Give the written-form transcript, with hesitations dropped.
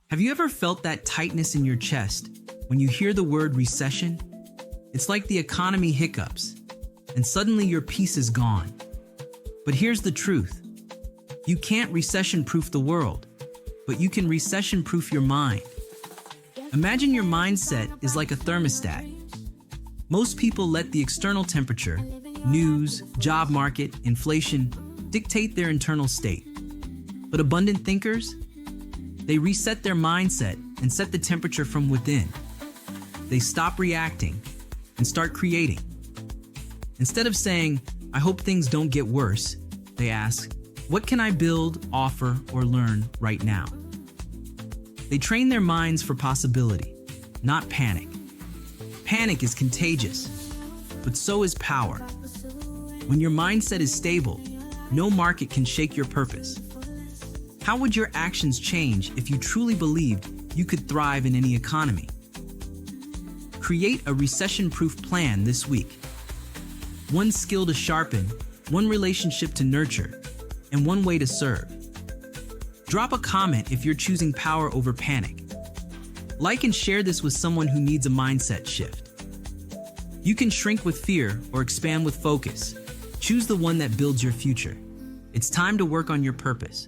Have you ever felt that tightness in your chest when you hear the word recession? It's like the economy hiccups, and suddenly your peace is gone. But here's the truth. You can't recession-proof the world, but you can recession-proof your mind. Imagine your mindset is like a thermostat. Most people let the external temperature, news, job market, inflation, dictate their internal state. But abundant thinkers, they reset their mindset and set the temperature from within. They stop reacting and start creating. Instead of saying, "I hope things don't get worse," they ask, "What can I build, offer, or learn right now?" They train their minds for possibility, not panic. Panic is contagious, but so is power. When your mindset is stable, no market can shake your purpose. How would your actions change if you truly believed you could thrive in any economy? Create a recession-proof plan this week. One skill to sharpen, one relationship to nurture, and one way to serve. Drop a comment if you're choosing power over panic. Like and share this with someone who needs a mindset shift. You can shrink with fear or expand with focus. Choose the one that builds your future. It's time to work on your purpose.